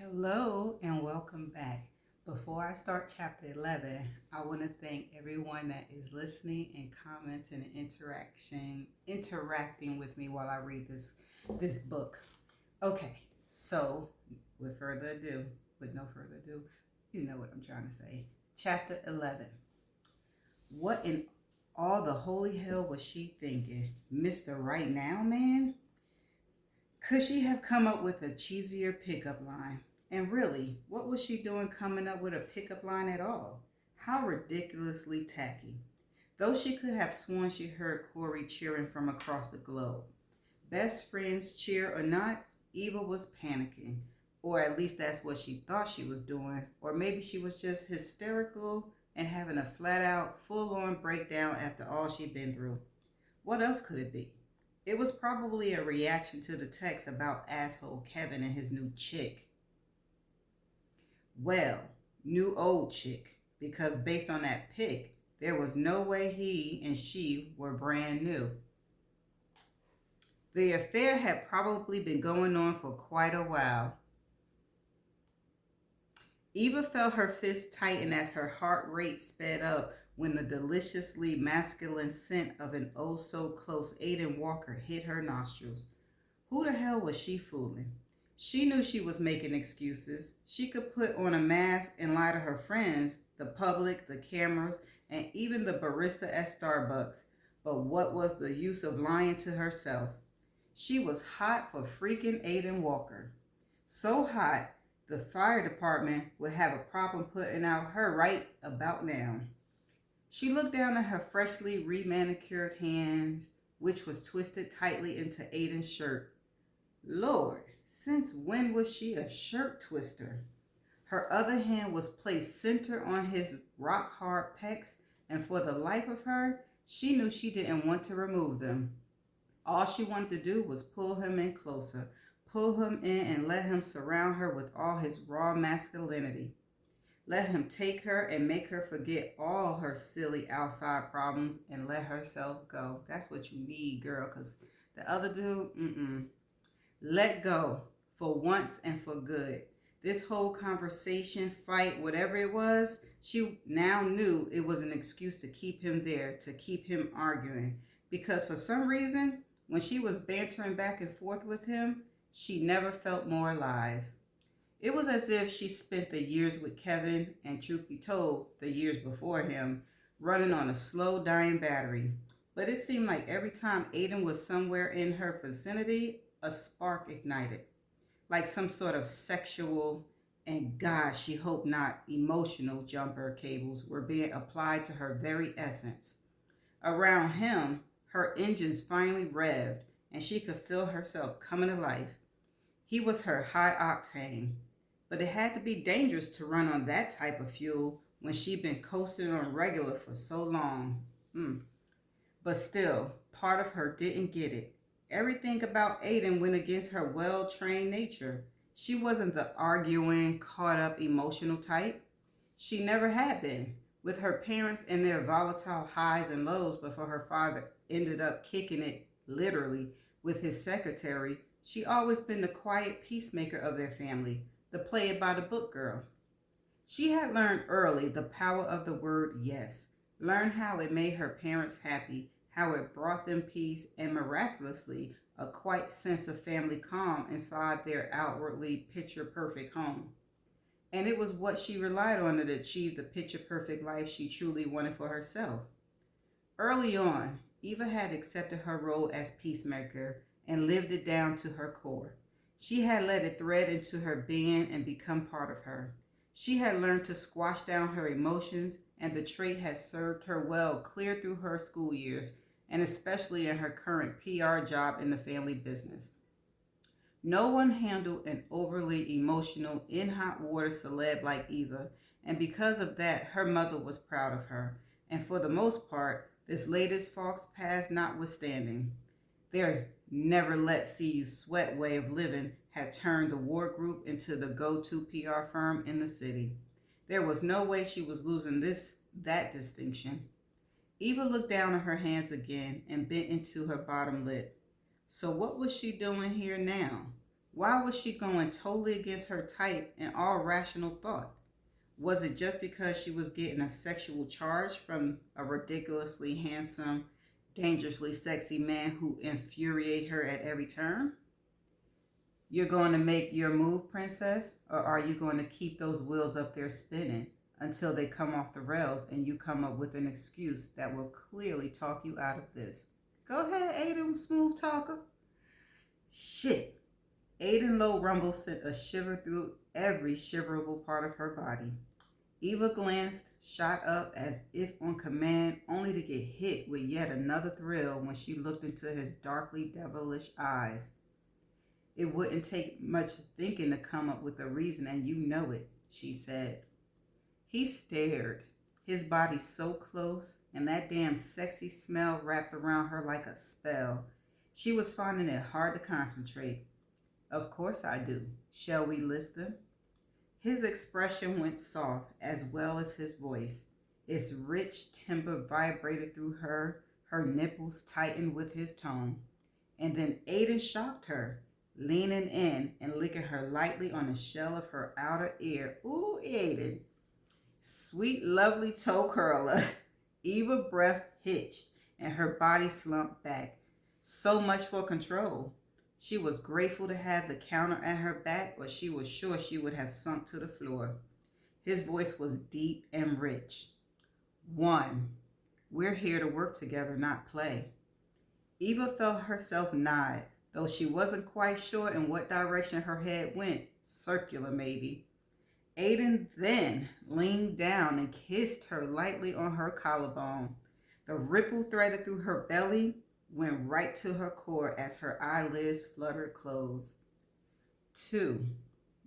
Hello and welcome back. Before I start chapter 11, I want to thank everyone that is listening and commenting and interacting with me while I read this book. Okay, so with no further ado, you know what I'm trying to say. Chapter 11. What in all the holy hell was she thinking? Mr. Right Now Man? Could she have come up with a cheesier pickup line? And really, what was she doing coming up with a pickup line at all? How ridiculously tacky. Though she could have sworn she heard Corey cheering from across the globe. Best friends cheer or not, Eva was panicking. Or at least that's what she thought she was doing. Or maybe she was just hysterical and having a flat out, full on breakdown after all she'd been through. What else could it be? It was probably a reaction to the text about asshole Kevin and his new chick. Well, new old chick, because based on that pic, there was no way he and she were brand new. The affair had probably been going on for quite a while. Eva felt her fist tighten as her heart rate sped up when the deliciously masculine scent of an oh so close Aiden Walker hit her nostrils. Who the hell was she fooling? She knew she was making excuses. She could put on a mask and lie to her friends, the public, the cameras, and even the barista at Starbucks. But what was the use of lying to herself? She was hot for freaking Aiden Walker. So hot, the fire department would have a problem putting out her right about now. She looked down at her freshly remanicured hands, which was twisted tightly into Aiden's shirt. Lord, since when was she a shirt twister? Her other hand was placed center on his rock-hard pecs, and for the life of her, she knew she didn't want to remove them. All she wanted to do was pull him in closer, pull him in and let him surround her with all his raw masculinity. Let him take her and make her forget all her silly outside problems and let herself go. That's what you need, girl, because the other dude, let go for once and for good. This whole conversation, fight, whatever it was, she now knew it was an excuse to keep him there, to keep him arguing. Because for some reason, when she was bantering back and forth with him, she never felt more alive. It was as if she spent the years with Kevin, and truth be told, the years before him, running on a slow dying battery. But it seemed like every time Aiden was somewhere in her vicinity, a spark ignited. Like some sort of sexual, and God, she hoped not, emotional jumper cables were being applied to her very essence. Around him, her engines finally revved, and she could feel herself coming to life. He was her high octane, but it had to be dangerous to run on that type of fuel when she'd been coasting on regular for so long. But still, part of her didn't get it. Everything about Aiden went against her well-trained nature. She wasn't the arguing, caught-up, emotional type. She never had been. With her parents and their volatile highs and lows before her father ended up kicking it, literally, with his secretary, she always been the quiet peacemaker of their family, the play-it-by-the-book girl. She had learned early the power of the word yes, learned how it made her parents happy, how it brought them peace, and miraculously, a quiet sense of family calm inside their outwardly picture-perfect home. And it was what she relied on to achieve the picture-perfect life she truly wanted for herself. Early on, Eva had accepted her role as peacemaker and lived it down to her core. She had let it thread into her being and become part of her. She had learned to squash down her emotions, and the trait has served her well clear through her school years, and especially in her current PR job in the family business. No one handled an overly emotional, in hot water celeb like Eva, and because of that, her mother was proud of her. And for the most part, this latest Fox pass notwithstanding, their never let see you sweat way of living had turned the war group into the go-to PR firm in the city. There was no way she was losing that distinction. Eva looked down at her hands again and bent into her bottom lip. So what was she doing here now? Why was she going totally against her type and all rational thought? Was it just because she was getting a sexual charge from a ridiculously handsome, dangerously sexy man who infuriated her at every turn? You're going to make your move, princess, or are you going to keep those wheels up there spinning until they come off the rails and you come up with an excuse that will clearly talk you out of this? Go ahead, Aiden, smooth talker. Shit. Aiden low rumble sent a shiver through every shiverable part of her body. Eva glanced, shot up as if on command, only to get hit with yet another thrill when she looked into his darkly devilish eyes. It wouldn't take much thinking to come up with a reason, and you know it, she said. He stared, his body so close, and that damn sexy smell wrapped around her like a spell. She was finding it hard to concentrate. Of course I do. Shall we list them? His expression went soft as well as his voice. Its rich timbre vibrated through her nipples tightened with his tone. And then Aiden shocked her, leaning in and licking her lightly on the shell of her outer ear. Ooh, Aiden. Sweet, lovely toe curler. Eva's breath hitched and her body slumped back. So much for control. She was grateful to have the counter at her back, or she was sure she would have sunk to the floor. His voice was deep and rich. 1. We're here to work together, not play. Eva felt herself nod, though she wasn't quite sure in what direction her head went. Circular, maybe. Aiden then leaned down and kissed her lightly on her collarbone. The ripple threaded through her belly, went right to her core as her eyelids fluttered closed. 2.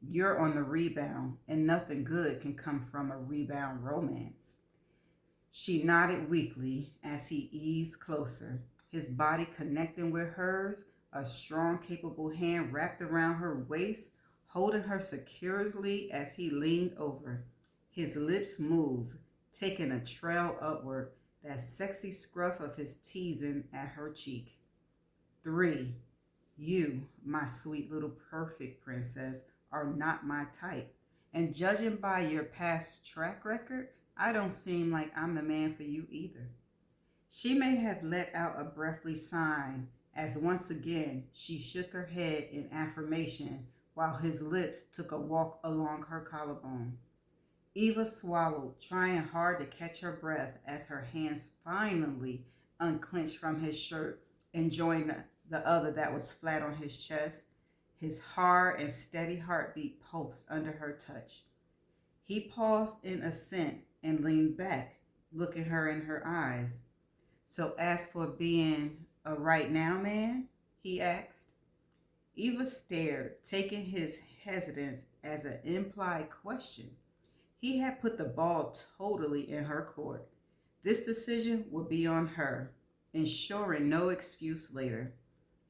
You're on the rebound, and nothing good can come from a rebound romance. She nodded weakly as he eased closer, his body connecting with hers, a strong, capable hand wrapped around her waist, holding her securely as he leaned over. His lips moved, taking a trail upward, that sexy scruff of his teasing at her cheek. 3. You, my sweet little perfect princess, are not my type. And judging by your past track record, I don't seem like I'm the man for you either. She may have let out a breathy sigh as once again she shook her head in affirmation while his lips took a walk along her collarbone. Eva swallowed, trying hard to catch her breath as her hands finally unclenched from his shirt and joined the other that was flat on his chest. His hard and steady heartbeat pulsed under her touch. He paused in assent and leaned back, looking her in her eyes. So as for being a right now man, he asked. Eva stared, taking his hesitance as an implied question. He had put the ball totally in her court. This decision would be on her, ensuring no excuse later.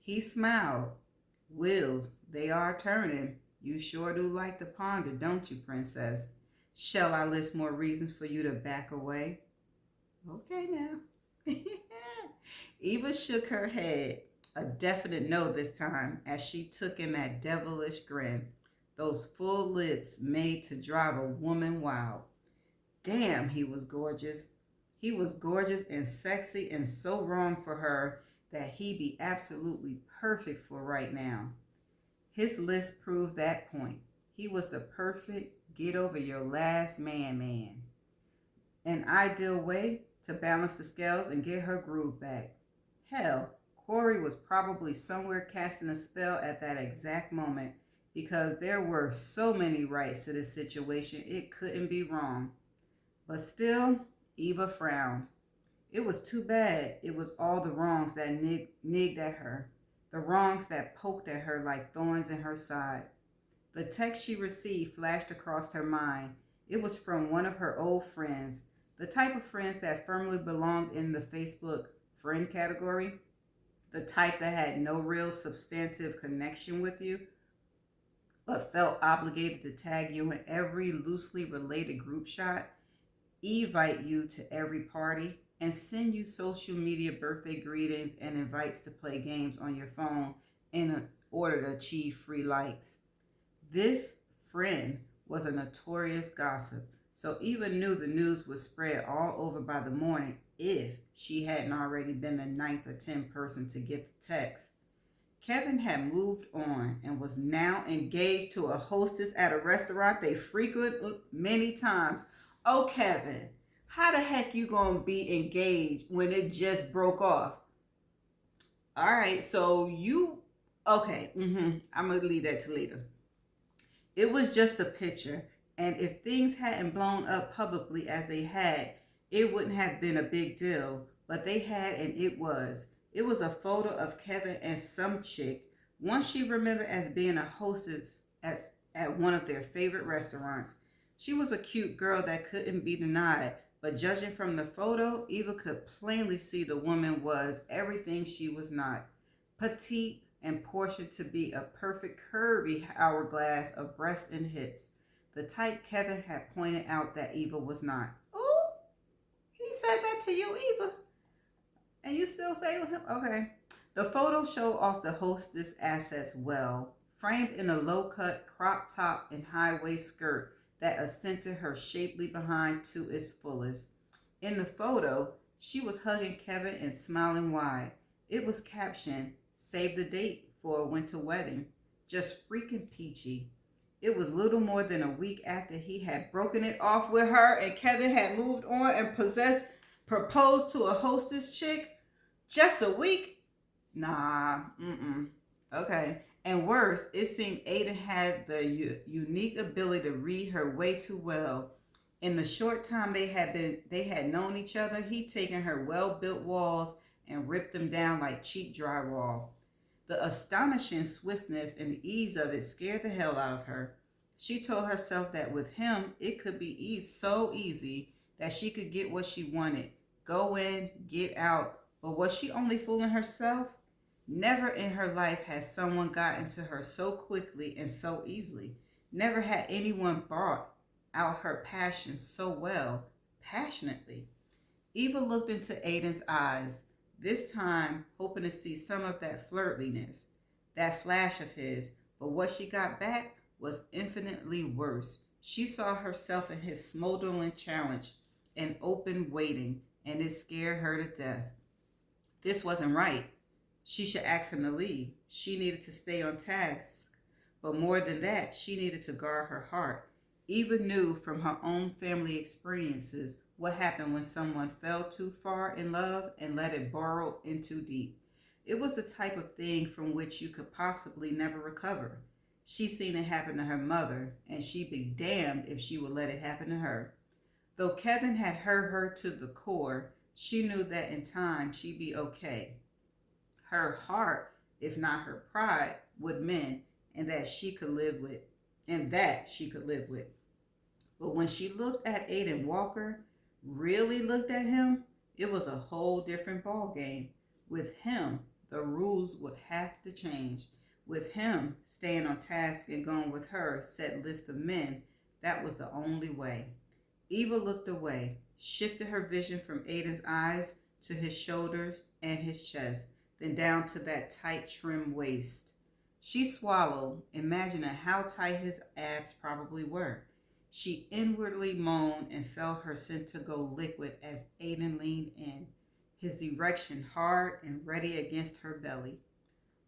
He smiled. Wheels, they are turning. You sure do like to ponder, don't you, princess? Shall I list more reasons for you to back away? Okay now. Eva shook her head, a definite no this time, as she took in that devilish grin. Those full lips made to drive a woman wild. Damn, he was gorgeous. He was gorgeous and sexy and so wrong for her that he'd be absolutely perfect for right now. His list proved that point. He was the perfect get over your last man. An ideal way to balance the scales and get her groove back. Hell, Corey was probably somewhere casting a spell at that exact moment, because there were so many rights to this situation it couldn't be wrong. But still, Eva frowned. It was too bad it was all the wrongs that nigged at her, the wrongs that poked at her like thorns in her side. The text she received flashed across her mind. It was from one of her old friends, the type of friends that firmly belonged in the Facebook friend category, the type that had no real substantive connection with you, but felt obligated to tag you in every loosely related group shot, invite you to every party, and send you social media birthday greetings and invites to play games on your phone in order to achieve free likes. This friend was a notorious gossip, so Eva knew the news would spread all over by the morning if she hadn't already been the ninth or 10th person to get the text. Kevin had moved on and was now engaged to a hostess at a restaurant they frequent many times. Oh, Kevin, how the heck you gonna be engaged when it just broke off? All right, so okay, I'm gonna leave that to later. It was just a picture, and if things hadn't blown up publicly as they had, it wouldn't have been a big deal, but they had, and it was. It was a photo of Kevin and some chick, one she remembered as being a hostess at one of their favorite restaurants. She was a cute girl that couldn't be denied, but judging from the photo, Eva could plainly see the woman was everything she was not. Petite and portioned to be a perfect curvy hourglass of breasts and hips, the type Kevin had pointed out that Eva was not. Oh, he said that to you, Eva? And you still stay with him? Okay. The photo showed off the hostess assets well, framed in a low-cut crop top and high-waist skirt that accented her shapely behind to its fullest. In the photo, she was hugging Kevin and smiling wide. It was captioned, "Save the date for a winter wedding." Just freaking peachy. It was little more than a week after he had broken it off with her and Kevin had moved on and proposed to a hostess chick. Just a week? Nah, okay. And worse, it seemed Aiden had the unique ability to read her way too well. In the short time they had known each other, he'd taken her well-built walls and ripped them down like cheap drywall. The astonishing swiftness and ease of it scared the hell out of her. She told herself that with him, it could be so easy that she could get what she wanted. Go in, get out. But was she only fooling herself? Never in her life had someone gotten to her so quickly and so easily. Never had anyone brought out her passion so well, passionately. Eva looked into Aiden's eyes, this time hoping to see some of that flirtiness, that flash of his, but what she got back was infinitely worse. She saw herself in his smoldering challenge, an open waiting, and it scared her to death. This wasn't right. She should ask him to leave. She needed to stay on task. But more than that, she needed to guard her heart. Eva knew from her own family experiences what happened when someone fell too far in love and let it burrow in too deep. It was the type of thing from which you could possibly never recover. She seen it happen to her mother, and she'd be damned if she would let it happen to her. Though Kevin had hurt her to the core, she knew that in time she'd be okay. Her heart, if not her pride, would mend, and that she could live with. But when she looked at Aiden Walker, really looked at him, it was a whole different ball game. With him, the rules would have to change. With him staying on task and going with her set list of men, that was the only way. Eva looked away, shifted her vision from Aiden's eyes to his shoulders and his chest, then down to that tight, trim waist. She swallowed, imagining how tight his abs probably were. She inwardly moaned and felt her center go liquid as Aiden leaned in, his erection hard and ready against her belly.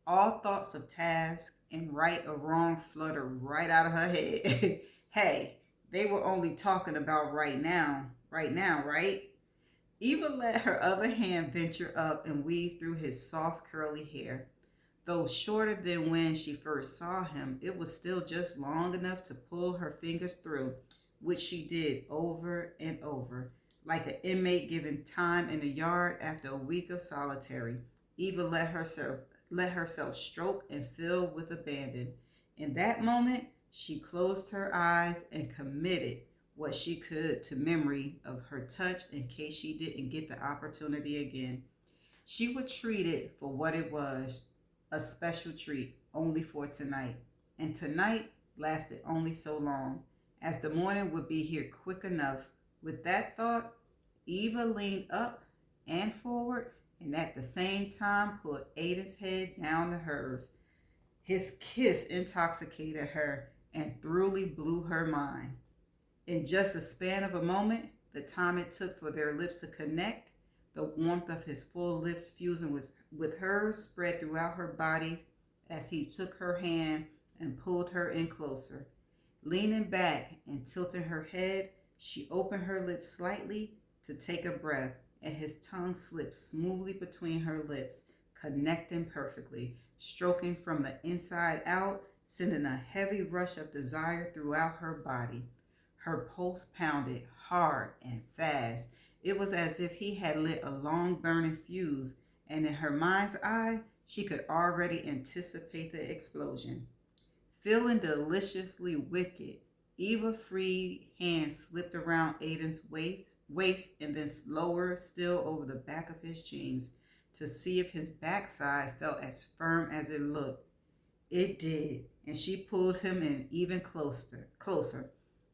All thoughts of task and right or wrong fluttered right out of her head. Hey, they were only talking about right now, right? Eva let her other hand venture up and weave through his soft curly hair. Though shorter than when she first saw him, it was still just long enough to pull her fingers through, which she did over and over. Like an inmate given time in a yard after a week of solitary, Eva let herself stroke and fill with abandon. In that moment, she closed her eyes and committed what she could to memory of her touch in case she didn't get the opportunity again. She would treat it for what it was, a special treat only for tonight. And tonight lasted only so long, as the morning would be here quick enough. With that thought, Eva leaned up and forward and at the same time put Aiden's head down to hers. His kiss intoxicated her and thoroughly blew her mind. In just the span of a moment, the time it took for their lips to connect, the warmth of his full lips fusing with hers spread throughout her body as he took her hand and pulled her in closer. Leaning back and tilting her head, she opened her lips slightly to take a breath, and his tongue slipped smoothly between her lips, connecting perfectly, stroking from the inside out, sending a heavy rush of desire throughout her body. Her pulse pounded hard and fast. It was as if he had lit a long burning fuse, and in her mind's eye, she could already anticipate the explosion. Feeling deliciously wicked, Eva freed hand slipped around Aiden's waist and then slower still over the back of his jeans to see if his backside felt as firm as it looked. It did, and she pulled him in even closer,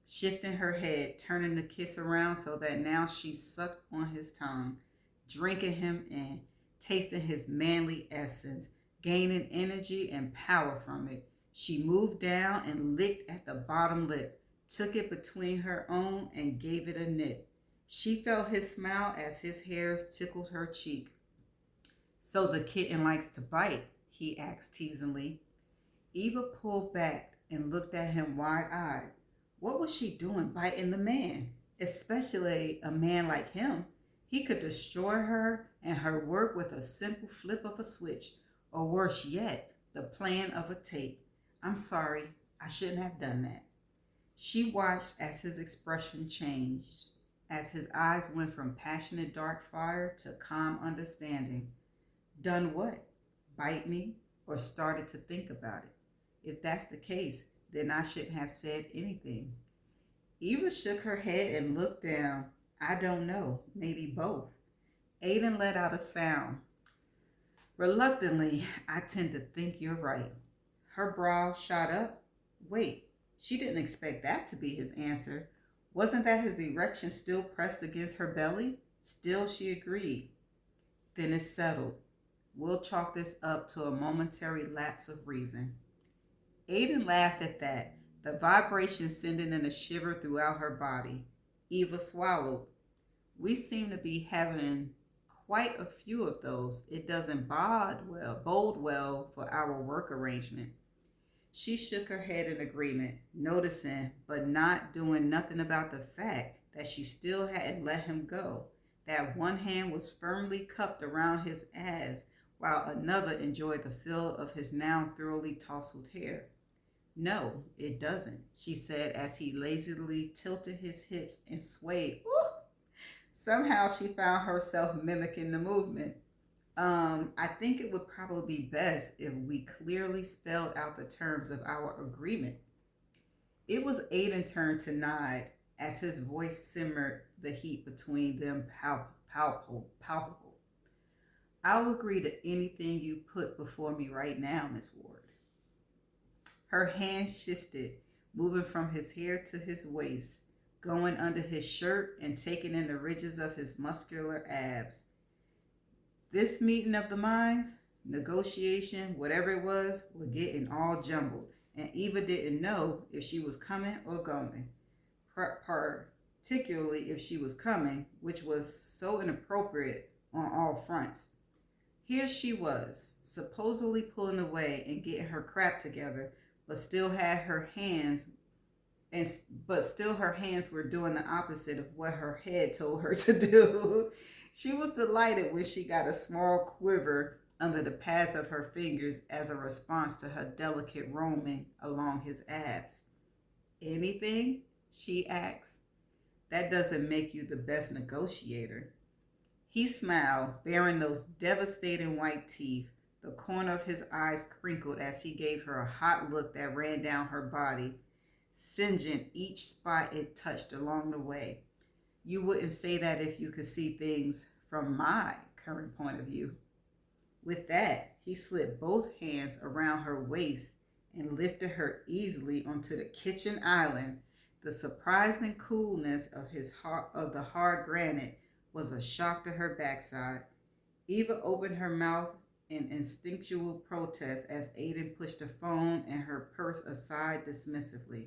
shifting her head, turning the kiss around so that now she sucked on his tongue, drinking him in, tasting his manly essence, gaining energy and power from it. She moved down and licked at the bottom lip, took it between her own and gave it a nip. She felt his smile as his hairs tickled her cheek. "So the kitten likes to bite?" he asked teasingly. Eva pulled back and looked at him wide-eyed. What was she doing biting the man? Especially a man like him. He could destroy her and her work with a simple flip of a switch, or worse yet, the playing of a tape. "I'm sorry, I shouldn't have done that." She watched as his expression changed, as his eyes went from passionate dark fire to calm understanding. Done what? Bite me? Or started to think about it? If that's the case, then I shouldn't have said anything. Eva shook her head and looked down. "I don't know, maybe both." Aiden let out a sound. "Reluctantly, I tend to think you're right." Her brows shot up. Wait, she didn't expect that to be his answer. Wasn't that his erection still pressed against her belly? Still, she agreed. "Then it's settled. We'll chalk this up to a momentary lapse of reason." Aiden laughed at that, the vibration sending in a shiver throughout her body. Eva swallowed. "We seem to be having quite a few of those. It doesn't bode well for our work arrangement." She shook her head in agreement, noticing but not doing nothing about the fact that she still hadn't let him go. That one hand was firmly cupped around his ass, while another enjoyed the feel of his now thoroughly tousled hair. "No, it doesn't," she said as he lazily tilted his hips and swayed. Ooh! Somehow she found herself mimicking the movement. I think it would probably be best if we clearly spelled out the terms of our agreement." It was Aiden's turn to nod as his voice simmered, the heat between them palpable. "I'll agree to anything you put before me right now, Miss Ward." Her hand shifted, moving from his hair to his waist, going under his shirt and taking in the ridges of his muscular abs. This meeting of the minds, negotiation, whatever it was getting all jumbled, and Eva didn't know if she was coming or going, particularly if she was coming, which was so inappropriate on all fronts. Here she was, supposedly pulling away and getting her crap together, but still her hands were doing the opposite of what her head told her to do. She was delighted when she got a small quiver under the pads of her fingers as a response to her delicate roaming along his abs. "Anything?" she asked. "That doesn't make you the best negotiator." He smiled, baring those devastating white teeth. The corner of his eyes crinkled as he gave her a hot look that ran down her body, singeing each spot it touched along the way. "You wouldn't say that if you could see things from my current point of view." With that, he slipped both hands around her waist and lifted her easily onto the kitchen island. The surprising coolness of the hard granite was a shock to her backside. Eva opened her mouth in instinctual protest as Aiden pushed the phone and her purse aside dismissively.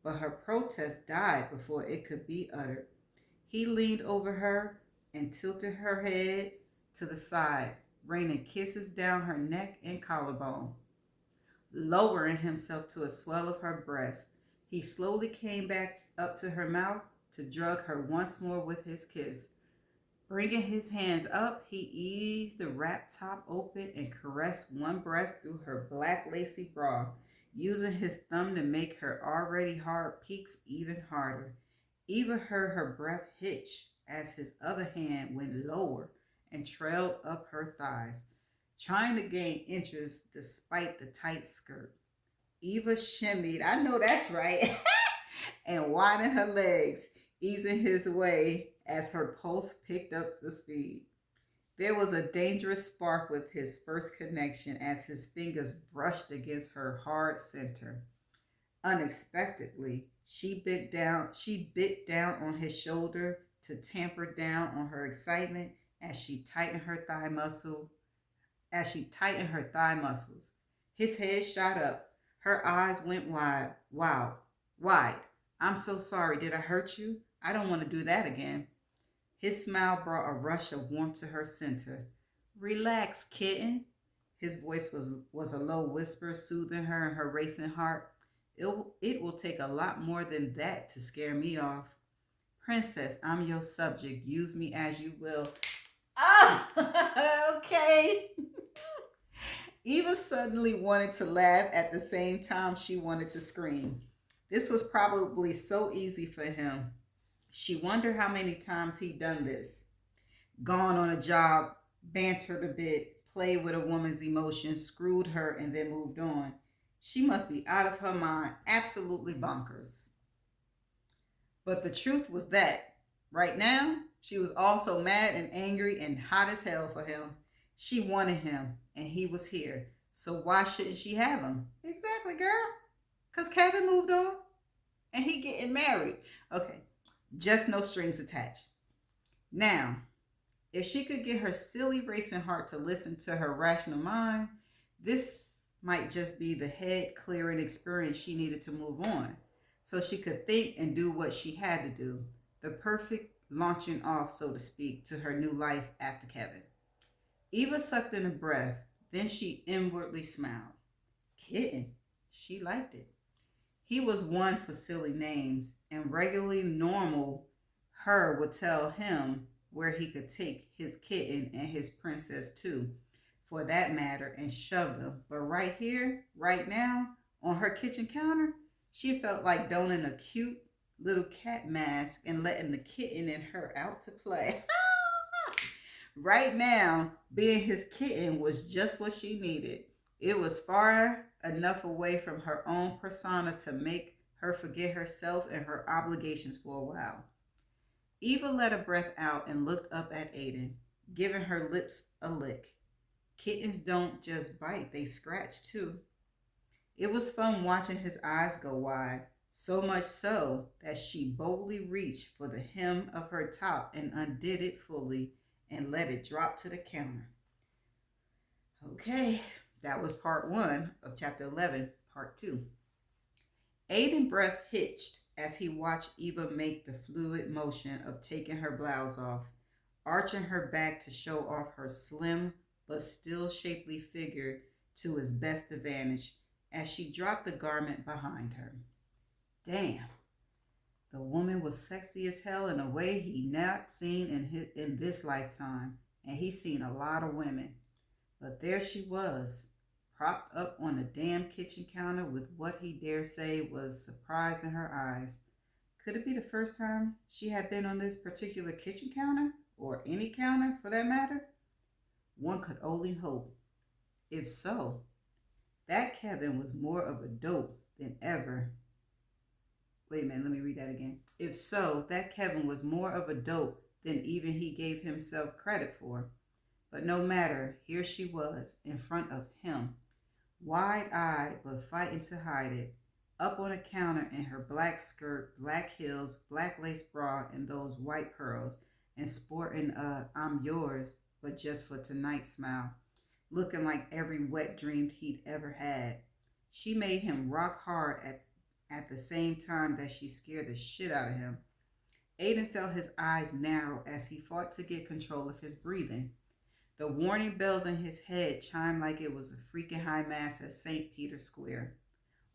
But her protest died before it could be uttered. He leaned over her and tilted her head to the side, raining kisses down her neck and collarbone. Lowering himself to a swell of her breast, he slowly came back up to her mouth to drug her once more with his kiss. Bringing his hands up, he eased the wrap top open and caressed one breast through her black lacy bra, using his thumb to make her already hard peaks even harder. Eva heard her breath hitch as his other hand went lower and trailed up her thighs, trying to gain interest despite the tight skirt. Eva shimmied, I know that's right, and widened her legs, easing his way as her pulse picked up the speed. There was a dangerous spark with his first connection as his fingers brushed against her hard center. Unexpectedly, she bit down on his shoulder to tamper down on her excitement as she tightened her thigh muscles. His head shot up. Her eyes went wide. Wow. Wide. I'm so sorry. Did I hurt you? I don't want to do that again. His smile brought a rush of warmth to her center. Relax, kitten. His voice was a low whisper, soothing her and her racing heart. It will take a lot more than that to scare me off. Princess, I'm your subject. Use me as you will. Ah, okay. Eva suddenly wanted to laugh at the same time she wanted to scream. This was probably so easy for him. She wondered how many times he'd done this. Gone on a job, bantered a bit, played with a woman's emotions, screwed her, and then moved on. She must be out of her mind, absolutely bonkers. But the truth was that, right now, she was also mad and angry and hot as hell for him. She wanted him, and he was here. So why shouldn't she have him? Exactly, girl. Because Kevin moved on, and he getting married. Okay, just no strings attached. Now, if she could get her silly racing heart to listen to her rational mind, this might just be the head clearing experience she needed to move on, so she could think and do what she had to do. The perfect launching off, so to speak, to her new life after Kevin. Eva sucked in a breath, then she inwardly smiled. Kitten, she liked it. He was one for silly names, and regularly normal her would tell him where he could take his kitten and his princess too, for that matter, and shove them. But right here, right now, on her kitchen counter, she felt like donning a cute little cat mask and letting the kitten and her out to play. Right now, being his kitten was just what she needed. It was far enough away from her own persona to make her forget herself and her obligations for a while. Eva let a breath out and looked up at Aiden, giving her lips a lick. Kittens don't just bite, they scratch too. It was fun watching his eyes go wide, so much so that she boldly reached for the hem of her top and undid it fully and let it drop to the counter. Okay, that was part 1 of chapter 11, part 2. Aiden's breath hitched as he watched Eva make the fluid motion of taking her blouse off, arching her back to show off her slim but still shapely figure to his best advantage as she dropped the garment behind her. Damn, the woman was sexy as hell in a way he'd not seen in this lifetime, and he's seen a lot of women. But there she was, propped up on the damn kitchen counter with what he dare say was surprise in her eyes. Could it be the first time she had been on this particular kitchen counter, or any counter for that matter? One could only hope. If so, that Kevin was more of a dope than ever. Wait a minute, let me read that again. If so, that Kevin was more of a dope than even he gave himself credit for. But no matter, here she was, in front of him, wide-eyed but fighting to hide it, up on a counter in her black skirt, black heels, black lace bra, and those white pearls, and sporting a "I'm yours, but just for tonight" smile. looking like every wet dream he'd ever had. She made him rock hard at the same time that she scared the shit out of him. Aiden felt his eyes narrow as he fought to get control of his breathing. The warning bells in his head chimed like it was a freaking high mass at St. Peter's Square.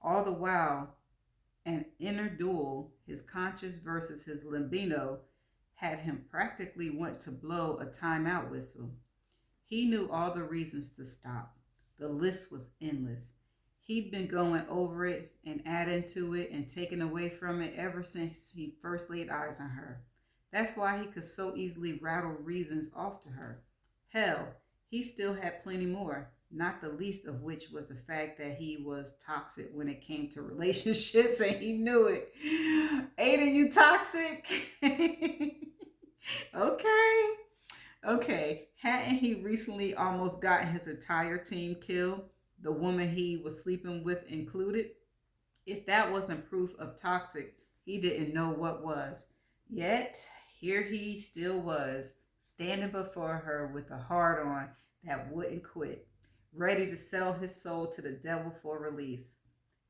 All the while, an inner duel, his conscious versus his libido, had him practically want to blow a timeout whistle. He knew all the reasons to stop. The list was endless. He'd been going over it and adding to it and taking away from it ever since he first laid eyes on her. That's why he could so easily rattle reasons off to her. Hell, he still had plenty more, not the least of which was the fact that he was toxic when it came to relationships, and he knew it. Aiden, you toxic? Okay. Okay. Hadn't he recently almost gotten his entire team killed, the woman he was sleeping with included? If that wasn't proof of toxic, he didn't know what was. Yet, here he still was, standing before her with a heart on that wouldn't quit, ready to sell his soul to the devil for release.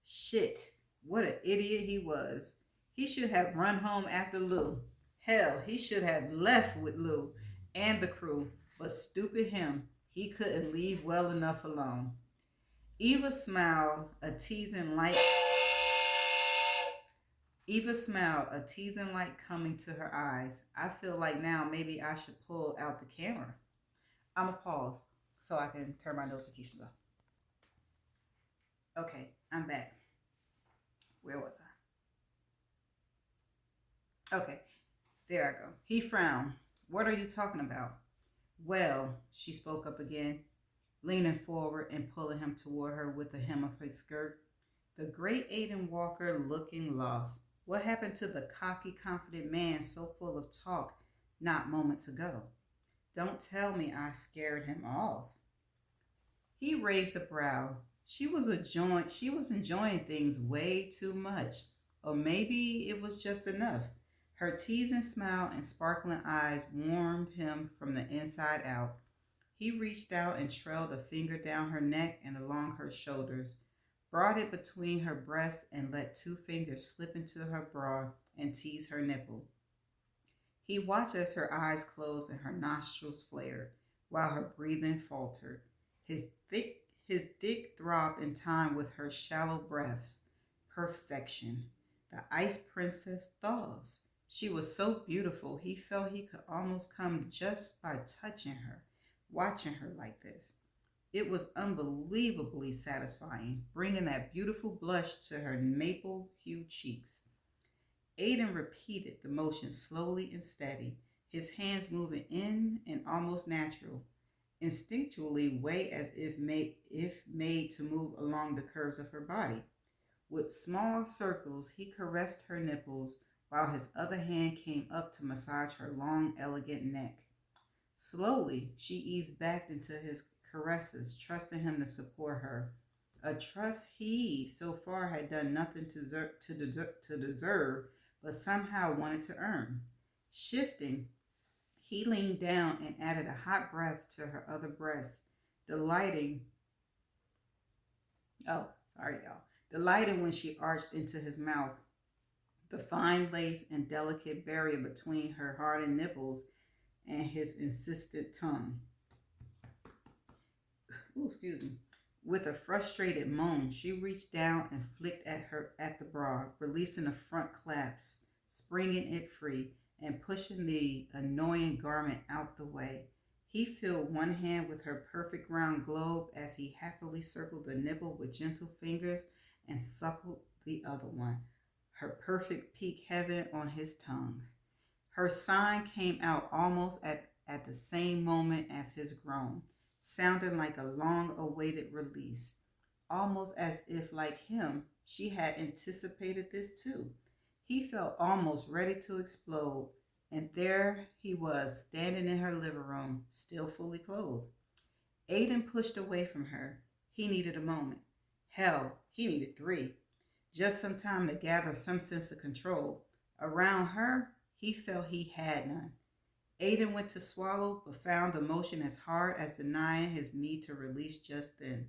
Shit, what an idiot he was. He should have run home after Lou. Hell, he should have left with Lou and the crew, but stupid him, he couldn't leave well enough alone. Eva smiled, a teasing light coming to her eyes. I feel like now maybe I should pull out the camera. I'm going to pause so I can turn my notifications off. Okay, I'm back. Where was I? Okay, there I go. He frowned. What are you talking about? Well, she spoke up again, leaning forward and pulling him toward her with the hem of her skirt. The great Aiden Walker looking lost. What happened to the cocky, confident man so full of talk not moments ago? Don't tell me I scared him off. He raised a brow. She was enjoying things way too much. Or maybe it was just enough. Her teasing smile and sparkling eyes warmed him from the inside out. He reached out and trailed a finger down her neck and along her shoulders, brought it between her breasts and let two fingers slip into her bra and tease her nipple. He watched as her eyes closed and her nostrils flared, while her breathing faltered. His dick throbbed in time with her shallow breaths. Perfection. The ice princess thaws. She was so beautiful, he felt he could almost come just by touching her, watching her like this. It was unbelievably satisfying, bringing that beautiful blush to her maple-hued cheeks. Aiden repeated the motion slowly and steady, his hands moving in and almost natural, instinctually way as if made to move along the curves of her body. With small circles, he caressed her nipples, while his other hand came up to massage her long, elegant neck. Slowly, she eased back into his caresses, trusting him to support her, a trust he so far had done nothing to deserve, but somehow wanted to earn. Shifting, he leaned down and added a hot breath to her other breast, delighting when she arched into his mouth. The fine lace and delicate barrier between her hardened nipples and his insistent tongue. Ooh, excuse me. With a frustrated moan, she reached down and flicked at the bra, releasing the front clasp, springing it free, and pushing the annoying garment out the way. He filled one hand with her perfect round globe as he happily circled the nipple with gentle fingers and suckled the other one, her perfect peak heaven on his tongue. Her sign came out almost at the same moment as his groan, sounding like a long-awaited release, almost as if, like him, she had anticipated this too. He felt almost ready to explode, and there he was, standing in her living room, still fully clothed. Aiden pushed away from her. He needed a moment. Hell, he needed 3. Just some time to gather some sense of control. Around her, he felt he had none. Aiden went to swallow, but found the motion as hard as denying his need to release just then.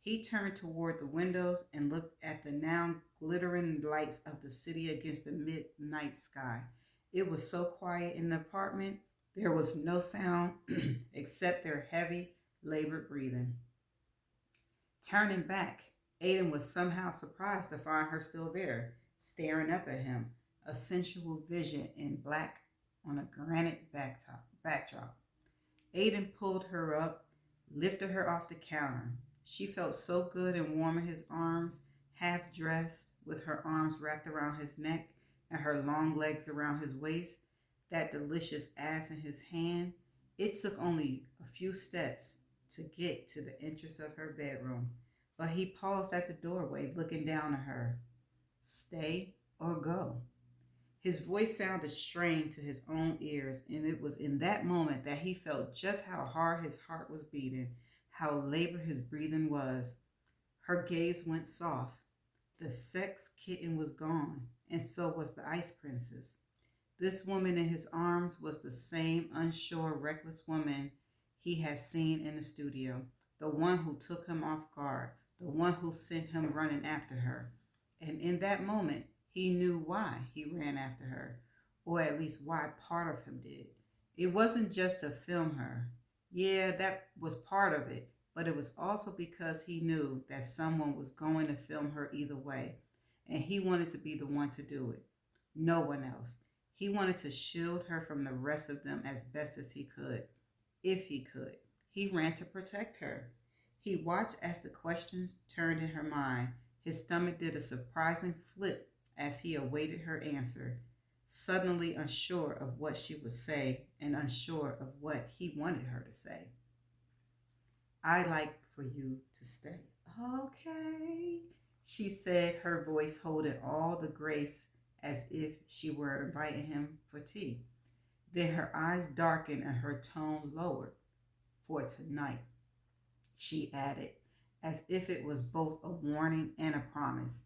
He turned toward the windows and looked at the now glittering lights of the city against the midnight sky. It was so quiet in the apartment, there was no sound except their heavy, labored breathing. Turning back, Aiden was somehow surprised to find her still there, staring up at him, a sensual vision in black on a granite backdrop. Aiden pulled her up, lifted her off the counter. She felt so good and warm in his arms, half dressed, with her arms wrapped around his neck and her long legs around his waist, that delicious ass in his hand. It took only a few steps to get to the entrance of her bedroom, but he paused at the doorway, looking down at her. Stay or go? His voice sounded strained to his own ears, and it was in that moment that he felt just how hard his heart was beating, how labored his breathing was. Her gaze went soft. The sex kitten was gone, and so was the ice princess. This woman in his arms was the same unsure, reckless woman he had seen in the studio, the one who took him off guard, the one who sent him running after her. And in that moment, he knew why he ran after her, or at least why part of him did. It wasn't just to film her. Yeah, that was part of it, but it was also because he knew that someone was going to film her either way, and he wanted to be the one to do it. No one else. He wanted to shield her from the rest of them as best as he could, if he could. He ran to protect her. He watched as the questions turned in her mind. His stomach did a surprising flip as he awaited her answer, suddenly unsure of what she would say and unsure of what he wanted her to say. I like for you to stay. Okay, she said, her voice holding all the grace as if she were inviting him for tea. Then her eyes darkened and her tone lowered. For tonight, she added, as if it was both a warning and a promise.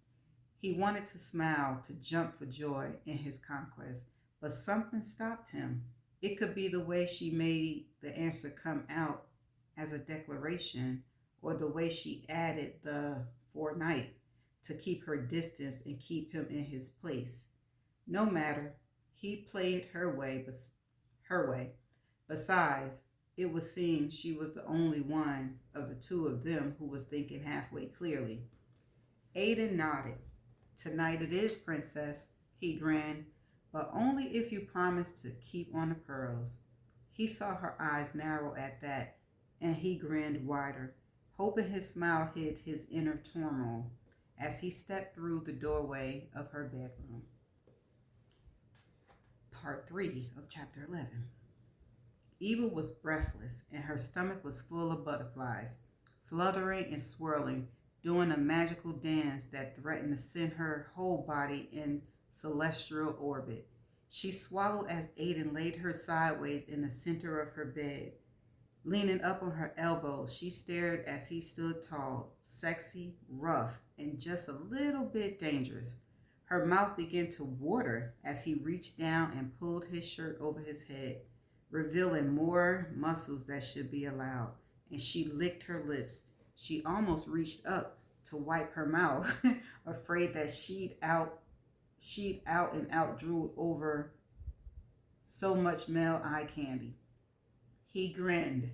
He wanted to smile, to jump for joy in his conquest, but something stopped him. It could be the way she made the answer come out as a declaration, or the way she added the for night to keep her distance and keep him in his place. No matter, he played her way, her way. Besides, it would seem she was the only one of the two of them who was thinking halfway clearly. Aiden nodded. Tonight it is, princess, he grinned, but only if you promise to keep on the pearls. He saw her eyes narrow at that, and he grinned wider, hoping his smile hid his inner turmoil as he stepped through the doorway of her bedroom. Part 3 of Chapter 11. Eva was breathless, and her stomach was full of butterflies, fluttering and swirling, doing a magical dance that threatened to send her whole body in celestial orbit. She swallowed as Aiden laid her sideways in the center of her bed. Leaning up on her elbows, she stared as he stood tall, sexy, rough, and just a little bit dangerous. Her mouth began to water as he reached down and pulled his shirt over his head, revealing more muscles that should be allowed, and she licked her lips. She almost reached up to wipe her mouth, afraid that she'd out and out drooled over so much male eye candy. He grinned.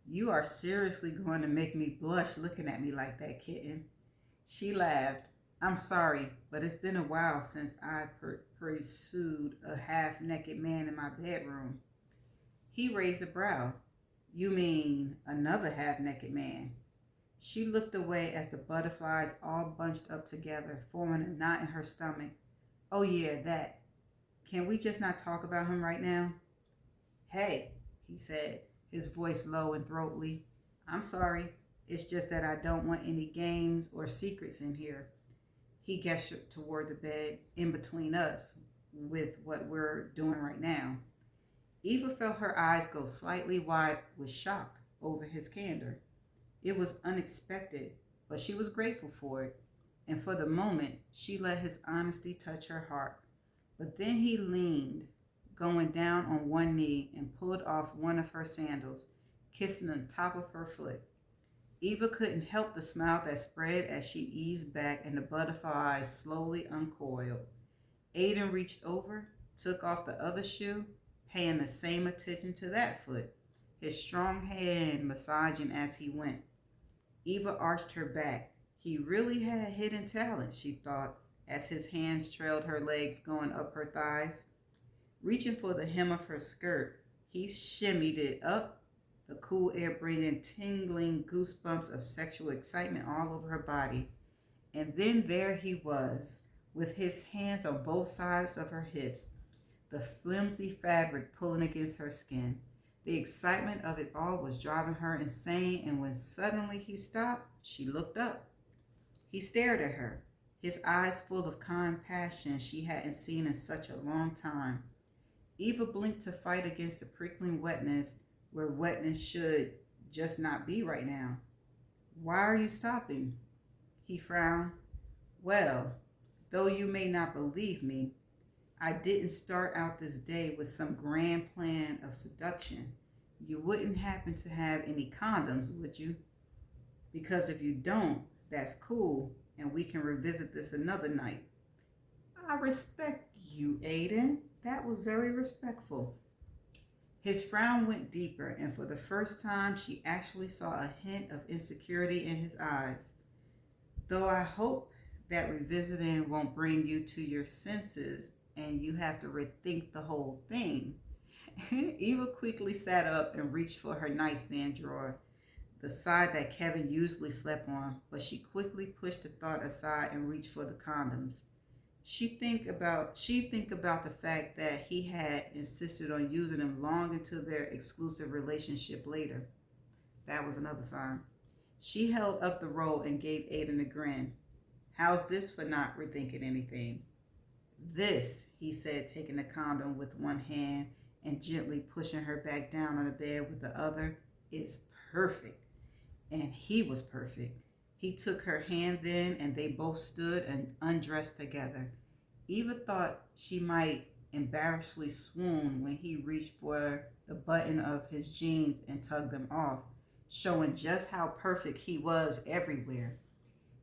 You are seriously going to make me blush looking at me like that, kitten. She laughed. I'm sorry, but it's been a while since I pursued a half-naked man in my bedroom. He raised a brow. You mean another half-naked man? She looked away as the butterflies all bunched up together, forming a knot in her stomach. Oh yeah, that. Can we just not talk about him right now? Hey, he said, his voice low and throaty. I'm sorry. It's just that I don't want any games or secrets in here. He gestured toward the bed in between us with what we're doing right now. Eva felt her eyes go slightly wide with shock over his candor. It was unexpected, but she was grateful for it, and for the moment she let his honesty touch her heart. But then he leaned, going down on one knee and pulled off one of her sandals, kissing the top of her foot. Eva couldn't help the smile that spread as she eased back and the butterflies slowly uncoiled. Aiden reached over, took off the other shoe, paying the same attention to that foot, his strong hand massaging as he went. Eva arched her back. He really had hidden talent, she thought, as his hands trailed her legs going up her thighs. Reaching for the hem of her skirt, he shimmied it up, the cool air bringing tingling goosebumps of sexual excitement all over her body. And then there he was, with his hands on both sides of her hips, the flimsy fabric pulling against her skin. The excitement of it all was driving her insane, and when suddenly he stopped, she looked up. He stared at her, his eyes full of kind passion she hadn't seen in such a long time. Eva blinked to fight against the prickling wetness where wetness should just not be right now. Why are you stopping? He frowned. Well, though you may not believe me, I didn't start out this day with some grand plan of seduction. You wouldn't happen to have any condoms, would you? Because if you don't, that's cool, and we can revisit this another night. I respect you, Aiden. That was very respectful. His frown went deeper, and for the first time, she actually saw a hint of insecurity in his eyes. Though I hope that revisiting won't bring you to your senses and you have to rethink the whole thing. Eva quickly sat up and reached for her nightstand drawer, the side that Kevin usually slept on, but she quickly pushed the thought aside and reached for the condoms. She'd think about the fact that he had insisted on using them long into their exclusive relationship later. That was another sign. She held up the roll and gave Aiden a grin. How's this for not rethinking anything? This, he said, taking the condom with one hand and gently pushing her back down on the bed with the other, is perfect. And he was perfect. He took her hand then, and they both stood and undressed together. Eva thought she might embarrassedly swoon when he reached for the button of his jeans and tugged them off, showing just how perfect he was everywhere.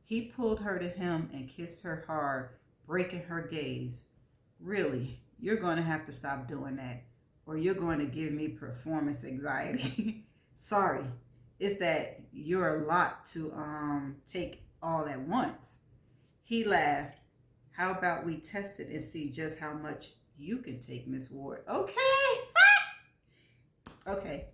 He pulled her to him and kissed her hard, breaking her gaze. Really, you're going to have to stop doing that, or you're going to give me performance anxiety. Sorry, it's that you're a lot to take all at once. He laughed. How about we test it and see just how much you can take, Miss Ward? Okay. Okay.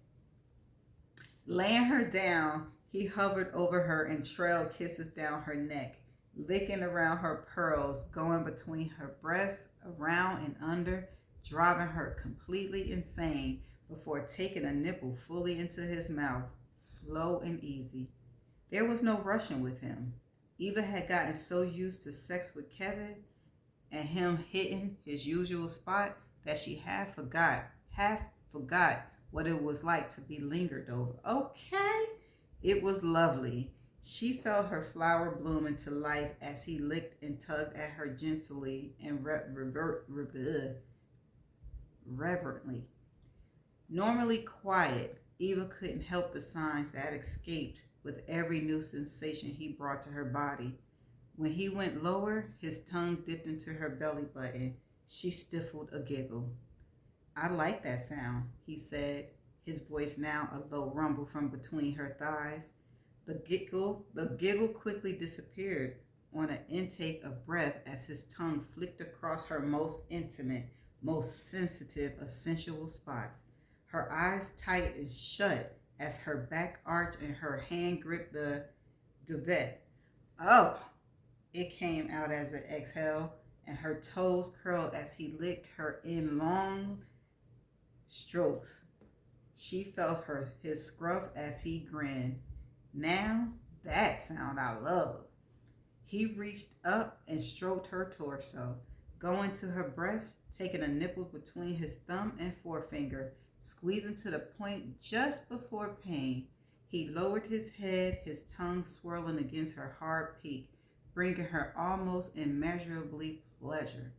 Laying her down, he hovered over her and trailed kisses down her neck, licking around her pearls, going between her breasts, around and under, driving her completely insane before taking a nipple fully into his mouth, slow and easy. There was no rushing with him. Eva had gotten so used to sex with Kevin and him hitting his usual spot that she half forgot what it was like to be lingered over. Okay, it was lovely. She felt her flower bloom into life as he licked and tugged at her gently and reverently. Normally quiet, Eva couldn't help the signs that escaped with every new sensation he brought to her body. When he went lower, his tongue dipped into her belly button. She stifled a giggle. I like that sound, he said, his voice now a low rumble from between her thighs. The giggle quickly disappeared on an intake of breath as his tongue flicked across her most intimate, most sensitive of sensual spots. Her eyes tight and shut as her back arched and her hand gripped the duvet. Oh! It came out as an exhale, and her toes curled as he licked her in long strokes. She felt his scruff as he grinned. Now, that sound I love. He reached up and stroked her torso, going to her breast, taking a nipple between his thumb and forefinger, squeezing to the point just before pain. He lowered his head, his tongue swirling against her hard peak, bringing her almost immeasurably pleasure.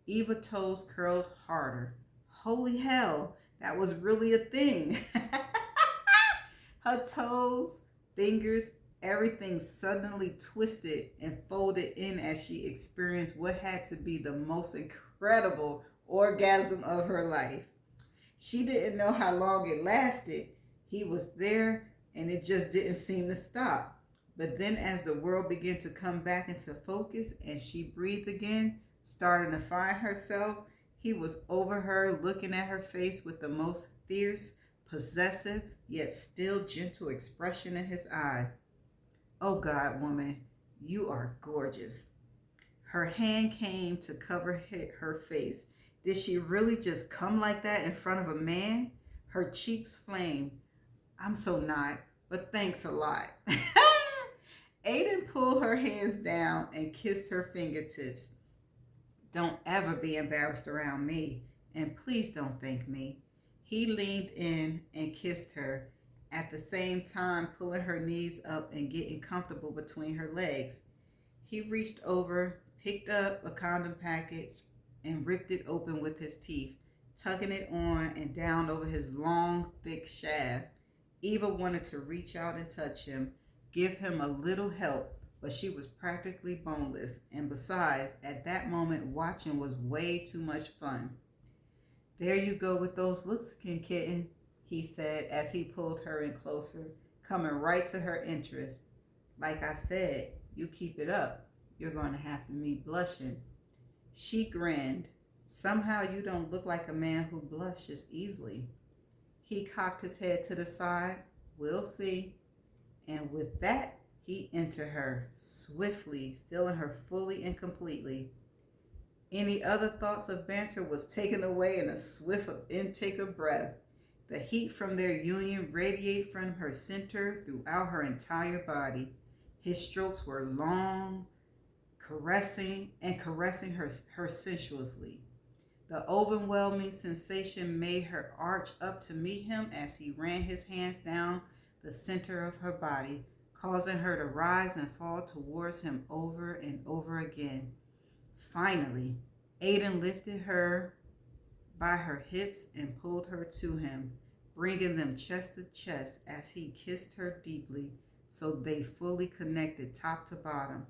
Eva's toes curled harder, Holy hell, that was really a thing. Her toes, fingers, everything suddenly twisted and folded in as she experienced what had to be the most incredible orgasm of her life. She didn't know how long it lasted. He was there and it just didn't seem to stop. But then, as the world began to come back into focus and she breathed again, starting to find herself, he was over her, looking at her face with the most fierce, possessive, yet still gentle expression in his eye. Oh God, woman, you are gorgeous. Her hand came to cover her face. Did she really just come like that in front of a man? Her cheeks flamed. I'm so not, but thanks a lot. Aiden pulled her hands down and kissed her fingertips. Don't ever be embarrassed around me, and please don't thank me. He leaned in and kissed her, at the same time pulling her knees up and getting comfortable between her legs. He reached over, picked up a condom package, and ripped it open with his teeth, tugging it on and down over his long, thick shaft. Eva wanted to reach out and touch him, give him a little help, but she was practically boneless, and besides, at that moment, watching was way too much fun. There you go with those looks again, kitten, he said as he pulled her in closer, coming right to her interest. Like I said, you keep it up, you're going to have to meet blushing. She grinned. Somehow you don't look like a man who blushes easily. He cocked his head to the side. We'll see. And with that, he entered her, swiftly, filling her fully and completely. Any other thoughts of banter was taken away in a swift intake of breath. The heat from their union radiated from her center throughout her entire body. His strokes were long, caressing her sensuously. The overwhelming sensation made her arch up to meet him as he ran his hands down the center of her body, causing her to rise and fall towards him over and over again. Finally, Aiden lifted her by her hips and pulled her to him, bringing them chest to chest as he kissed her deeply so they fully connected top to bottom.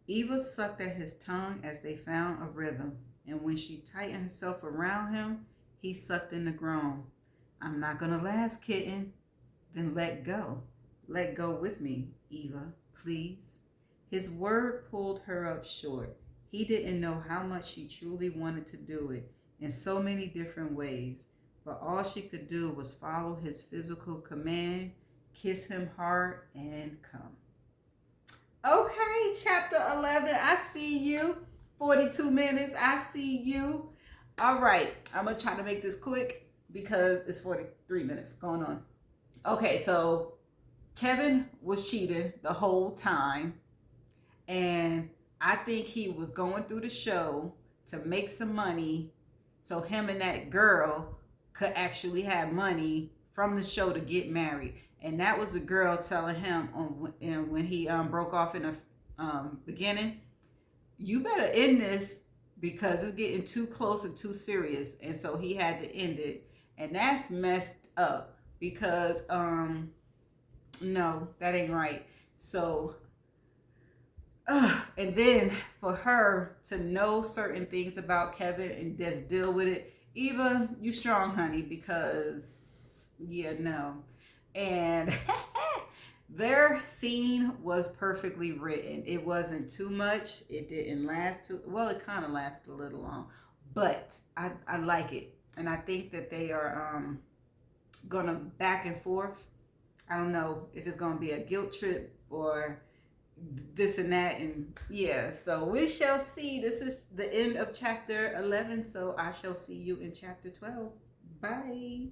Eva sucked at his tongue as they found a rhythm, and when she tightened herself around him, he sucked in the groan. I'm not going to last, kitten. Then let go. Let go with me, Eva, please. His word pulled her up short. He didn't know how much she truly wanted to do it in so many different ways, but all she could do was follow his physical command, kiss him hard, and come. Okay, chapter 11, I see you. 42 minutes, I see you. All right, I'm going to try to make this quick because it's 43 minutes going on. Okay, so Kevin was cheating the whole time, and I think he was going through the show to make some money so him and that girl could actually have money from the show to get married. And that was the girl telling him when he broke off in the beginning, you better end this because it's getting too close and too serious. And so he had to end it. And that's messed up because, no, that ain't right. So, and then for her to know certain things about Kevin and just deal with it. Eva, you strong, honey, because, yeah, no. And their scene was perfectly written. It wasn't too much. It didn't last too well. It kind of lasted a little long, but I like it, and I think that they are gonna back and forth. I don't know if it's gonna be a guilt trip or this and that, and yeah. So we shall see. This is the end of chapter 11. So I shall see you in chapter 12. Bye.